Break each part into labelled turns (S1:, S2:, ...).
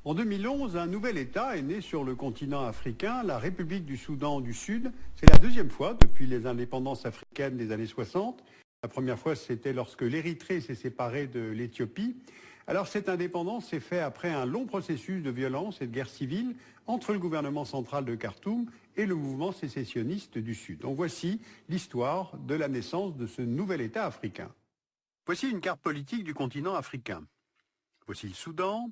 S1: En 2011, un nouvel État est né sur le continent africain, la République du Soudan du Sud. C'est la deuxième fois depuis les indépendances africaines des années 60. La première fois, c'était lorsque l'Érythrée s'est séparée de l'Éthiopie. Alors cette indépendance s'est faite après un long processus de violence et de guerre civile entre le gouvernement central de Khartoum et le mouvement sécessionniste du Sud. Donc voici l'histoire de la naissance de ce nouvel État africain. Voici une carte politique du continent africain. Voici le Soudan.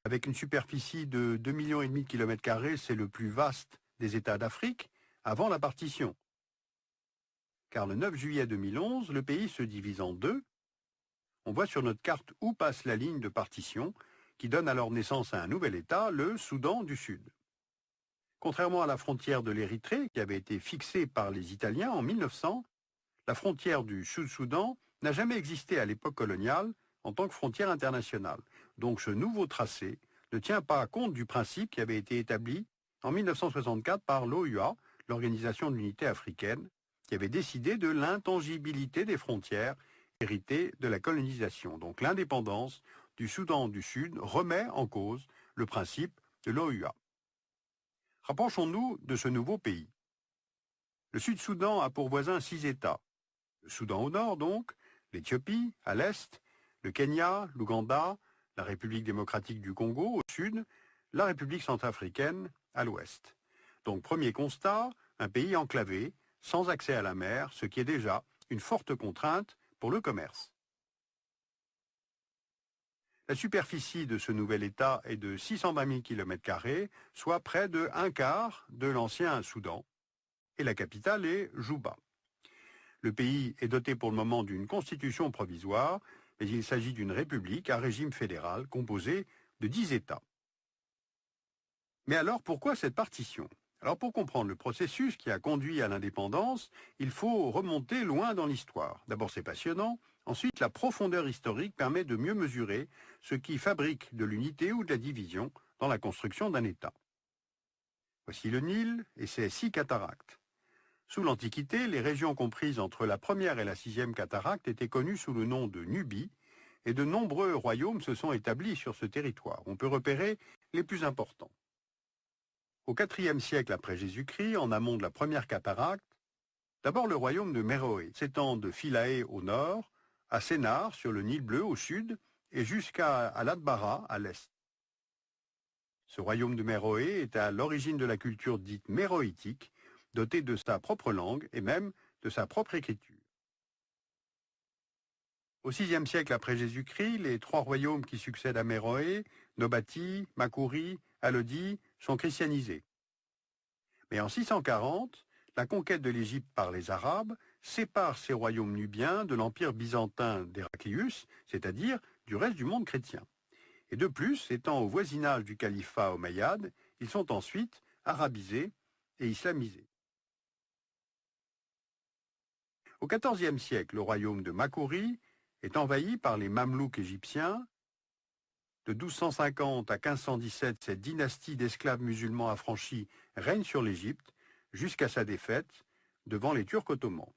S1: Avec une superficie de 2,5 millions de kilomètres carrés, c'est le plus vaste des États d'Afrique avant la partition. Car le 9 juillet 2011, le pays se divise en deux. On voit sur notre carte où passe la ligne de partition, qui donne alors naissance à un nouvel État, le Soudan du Sud. Contrairement à la frontière de l'Érythrée, qui avait été fixée par les Italiens en 1900, la frontière du Sud-Soudan n'a jamais existé à l'époque coloniale en tant que frontière internationale. Donc ce nouveau tracé ne tient pas compte du principe qui avait été établi en 1964 par l'OUA, l'Organisation de l'Unité africaine, qui avait décidé de l'intangibilité des frontières héritées de la colonisation. Donc l'indépendance du Soudan du Sud remet en cause le principe de l'OUA. Rapprochons-nous de ce nouveau pays. Le Sud-Soudan a pour voisin 6 États. Le Soudan au nord, donc, l'Éthiopie à l'est, le Kenya, l'Ouganda, la République démocratique du Congo au sud, la République centrafricaine à l'ouest. Donc premier constat, un pays enclavé, sans accès à la mer, ce qui est déjà une forte contrainte pour le commerce. La superficie de ce nouvel État est de 620 000 km², soit près de un quart de l'ancien Soudan, et la capitale est Juba. Le pays est doté pour le moment d'une constitution provisoire, mais il s'agit d'une république à régime fédéral composé de 10 États. Mais alors, pourquoi cette partition? Alors, pour comprendre le processus qui a conduit à l'indépendance, il faut remonter loin dans l'histoire. D'abord, c'est passionnant. Ensuite, la profondeur historique permet de mieux mesurer ce qui fabrique de l'unité ou de la division dans la construction d'un État. Voici le Nil et ses 6 cataractes. Sous l'Antiquité, les régions comprises entre la première et la 6e cataracte étaient connues sous le nom de Nubie, et de nombreux royaumes se sont établis sur ce territoire. On peut repérer les plus importants. Au IVe siècle après Jésus-Christ, en amont de la première cataracte, d'abord le royaume de Méroé s'étend de Philae au nord, à Sénar sur le Nil bleu au sud, et jusqu'à Al-Adbara à l'est. Ce royaume de Méroé est à l'origine de la culture dite méroïtique, doté de sa propre langue et même de sa propre écriture. Au VIe siècle après Jésus-Christ, les 3 royaumes qui succèdent à Méroé, Nobati, Makuri, Alodi, sont christianisés. Mais en 640, la conquête de l'Égypte par les Arabes sépare ces royaumes nubiens de l'empire byzantin d'Héraclius, c'est-à-dire du reste du monde chrétien. Et de plus, étant au voisinage du califat omeyyade, ils sont ensuite arabisés et islamisés. Au XIVe siècle, le royaume de Makuri est envahi par les Mamelouks égyptiens. De 1250 à 1517, cette dynastie d'esclaves musulmans affranchis règne sur l'Égypte jusqu'à sa défaite devant les Turcs ottomans.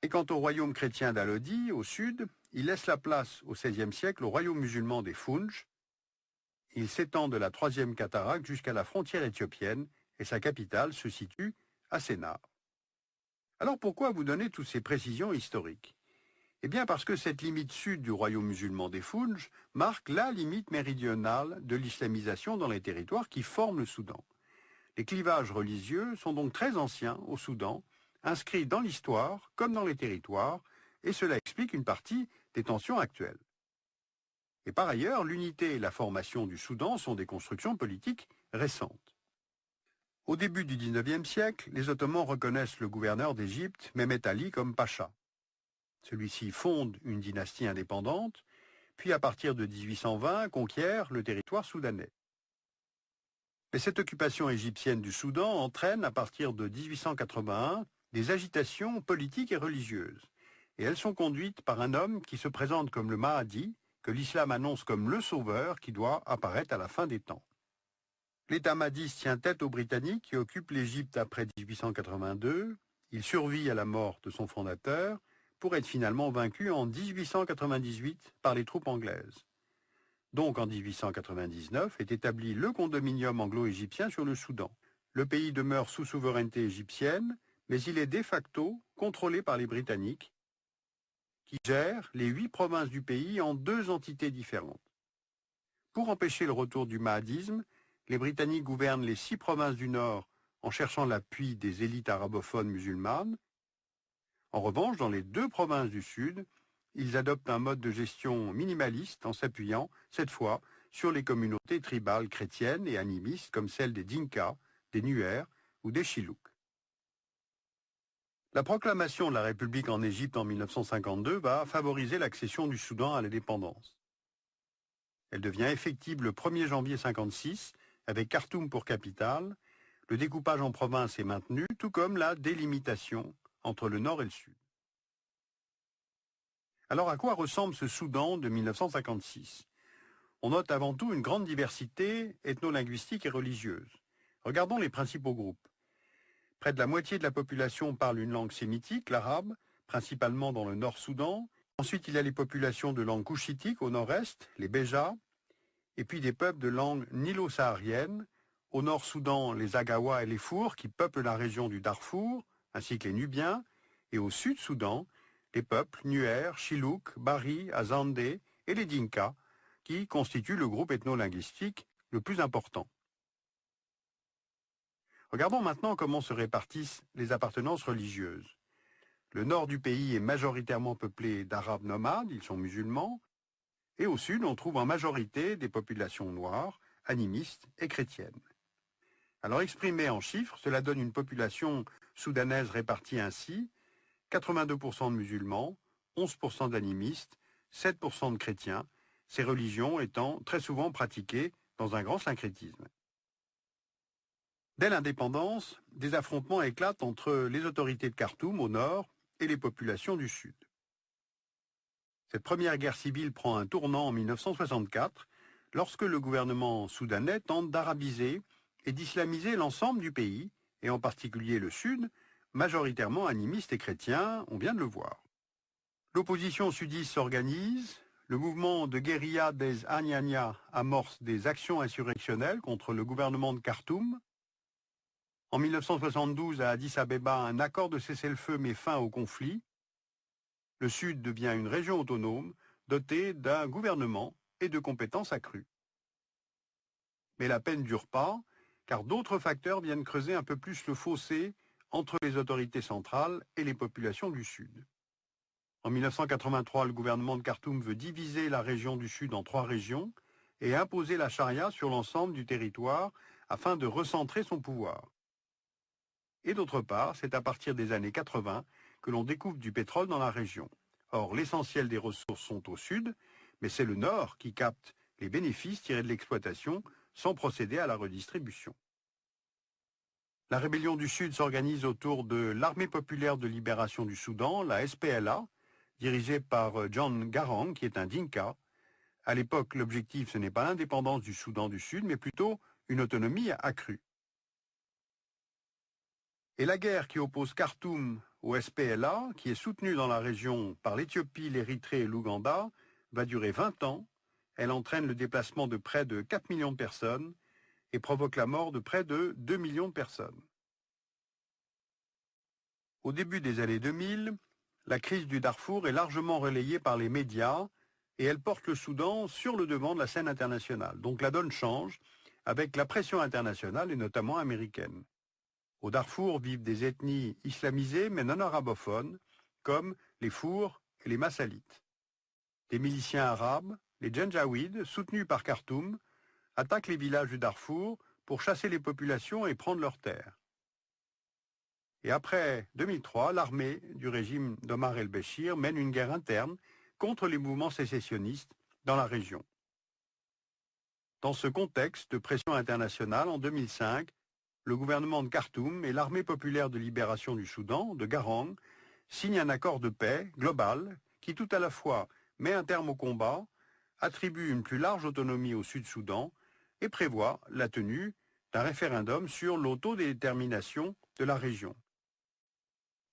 S1: Et quant au royaume chrétien d'Alodi, au sud, il laisse la place au XVIe siècle au royaume musulman des Founj. Il s'étend de la 3e cataracte jusqu'à la frontière éthiopienne et sa capitale se situe à Sénar. Alors pourquoi vous donner toutes ces précisions historiques? Eh bien parce que cette limite sud du royaume musulman des Founj marque la limite méridionale de l'islamisation dans les territoires qui forment le Soudan. Les clivages religieux sont donc très anciens au Soudan, inscrits dans l'histoire comme dans les territoires, et cela explique une partie des tensions actuelles. Et par ailleurs, l'unité et la formation du Soudan sont des constructions politiques récentes. Au début du XIXe siècle, les Ottomans reconnaissent le gouverneur d'Égypte, Mehmet Ali, comme pacha. Celui-ci fonde une dynastie indépendante, puis à partir de 1820 conquiert le territoire soudanais. Mais cette occupation égyptienne du Soudan entraîne à partir de 1881 des agitations politiques et religieuses. Et elles sont conduites par un homme qui se présente comme le Mahdi, que l'islam annonce comme le sauveur qui doit apparaître à la fin des temps. L'État mahdiste tient tête aux Britanniques qui occupent l'Égypte après 1882. Il survit à la mort de son fondateur pour être finalement vaincu en 1898 par les troupes anglaises. Donc en 1899 est établi le condominium anglo-égyptien sur le Soudan. Le pays demeure sous souveraineté égyptienne, mais il est de facto contrôlé par les Britanniques, qui gèrent les 8 provinces du pays en 2 entités différentes. Pour empêcher le retour du mahadisme, les Britanniques gouvernent les 6 provinces du Nord en cherchant l'appui des élites arabophones musulmanes. En revanche, dans les 2 provinces du Sud, ils adoptent un mode de gestion minimaliste en s'appuyant, cette fois, sur les communautés tribales chrétiennes et animistes comme celles des Dinka, des Nuer ou des Chilouks. La proclamation de la République en Égypte en 1952 va favoriser l'accession du Soudan à l'indépendance. Elle devient effective le 1er janvier 1956, avec Khartoum pour capitale. Le découpage en provinces est maintenu, tout comme la délimitation entre le nord et le sud. Alors à quoi ressemble ce Soudan de 1956 ? On note avant tout une grande diversité ethno-linguistique et religieuse. Regardons les principaux groupes. Près de la moitié de la population parle une langue sémitique, l'arabe, principalement dans le Nord-Soudan. Ensuite, il y a les populations de langue couchitique au nord-est, les Béjas, et puis des peuples de langue nilo-saharienne. Au Nord-Soudan, les Agawa et les Fours qui peuplent la région du Darfour, ainsi que les Nubiens. Et au Sud-Soudan, les peuples Nuer, Chilouk, Bari, Azande et les Dinka, qui constituent le groupe ethno-linguistique le plus important. Regardons maintenant comment se répartissent les appartenances religieuses. Le nord du pays est majoritairement peuplé d'Arabes nomades, ils sont musulmans, et au sud on trouve en majorité des populations noires, animistes et chrétiennes. Alors exprimé en chiffres, cela donne une population soudanaise répartie ainsi: 82% de musulmans, 11% d'animistes, 7% de chrétiens, ces religions étant très souvent pratiquées dans un grand syncrétisme. Dès l'indépendance, des affrontements éclatent entre les autorités de Khartoum au nord et les populations du sud. Cette première guerre civile prend un tournant en 1964, lorsque le gouvernement soudanais tente d'arabiser et d'islamiser l'ensemble du pays, et en particulier le sud, majoritairement animiste et chrétien, on vient de le voir. L'opposition sudiste s'organise, le mouvement de guérilla des Anyanya amorce des actions insurrectionnelles contre le gouvernement de Khartoum. En 1972, à Addis Abeba, un accord de cessez-le-feu met fin au conflit. Le Sud devient une région autonome, dotée d'un gouvernement et de compétences accrues. Mais la peine ne dure pas, car d'autres facteurs viennent creuser un peu plus le fossé entre les autorités centrales et les populations du Sud. En 1983, le gouvernement de Khartoum veut diviser la région du Sud en 3 régions et imposer la charia sur l'ensemble du territoire afin de recentrer son pouvoir. Et d'autre part, c'est à partir des années 80 que l'on découvre du pétrole dans la région. Or, l'essentiel des ressources sont au sud, mais c'est le nord qui capte les bénéfices tirés de l'exploitation sans procéder à la redistribution. La rébellion du Sud s'organise autour de l'Armée populaire de libération du Soudan, la SPLA, dirigée par John Garang, qui est un Dinka. À l'époque, l'objectif, ce n'est pas l'indépendance du Soudan du Sud, mais plutôt une autonomie accrue. Et la guerre qui oppose Khartoum au SPLA, qui est soutenue dans la région par l'Éthiopie, l'Érythrée et l'Ouganda, va durer 20 ans. Elle entraîne le déplacement de près de 4 millions de personnes et provoque la mort de près de 2 millions de personnes. Au début des années 2000, la crise du Darfour est largement relayée par les médias et elle porte le Soudan sur le devant de la scène internationale. Donc la donne change avec la pression internationale et notamment américaine. Au Darfour vivent des ethnies islamisées mais non arabophones, comme les Fours et les Massalites. Des miliciens arabes, les Janjaouides, soutenus par Khartoum, attaquent les villages du Darfour pour chasser les populations et prendre leurs terres. Et après 2003, l'armée du régime d'Omar el-Béchir mène une guerre interne contre les mouvements sécessionnistes dans la région. Dans ce contexte de pression internationale, en 2005, le gouvernement de Khartoum et l'armée populaire de libération du Soudan, de Garang, signent un accord de paix global qui tout à la fois met un terme au combat, attribue une plus large autonomie au Sud-Soudan et prévoit la tenue d'un référendum sur l'autodétermination de la région.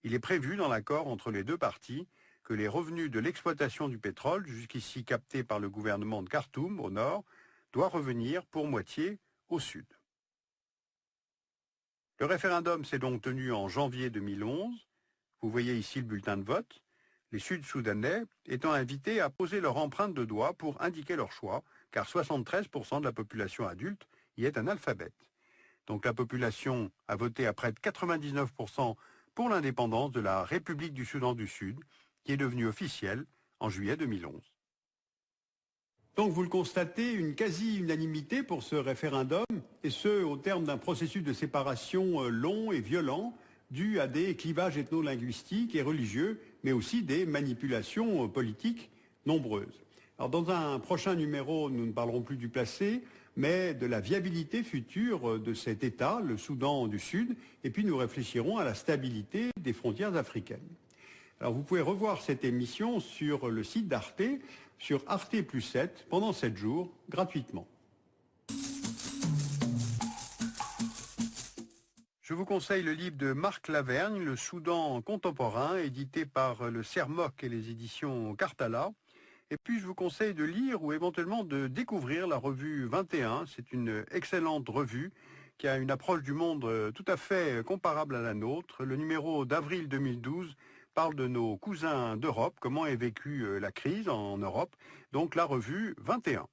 S1: Il est prévu dans l'accord entre les 2 parties que les revenus de l'exploitation du pétrole, jusqu'ici captés par le gouvernement de Khartoum au nord, doivent revenir pour moitié au sud. Le référendum s'est donc tenu en janvier 2011. Vous voyez ici le bulletin de vote. Les Sud-Soudanais étant invités à poser leur empreinte de doigt pour indiquer leur choix, car 73% de la population adulte y est analphabète. Donc la population a voté à près de 99% pour l'indépendance de la République du Soudan du Sud, qui est devenue officielle en juillet 2011. Donc vous le constatez, une quasi-unanimité pour ce référendum, et ce au terme d'un processus de séparation long et violent, dû à des clivages ethno-linguistiques et religieux, mais aussi des manipulations politiques nombreuses. Alors dans un prochain numéro, nous ne parlerons plus du passé, mais de la viabilité future de cet État, le Soudan du Sud, et puis nous réfléchirons à la stabilité des frontières africaines. Alors vous pouvez revoir cette émission sur le site d'Arte, sur Arte plus 7, pendant 7 jours, gratuitement. Je vous conseille le livre de Marc Lavergne, Le Soudan contemporain, édité par le CERMOC et les éditions Cartala. Et puis je vous conseille de lire ou éventuellement de découvrir la revue 21. C'est une excellente revue qui a une approche du monde tout à fait comparable à la nôtre. Le numéro d'avril 2012 parle de nos cousins d'Europe, comment est vécue la crise en Europe. Donc la revue 21.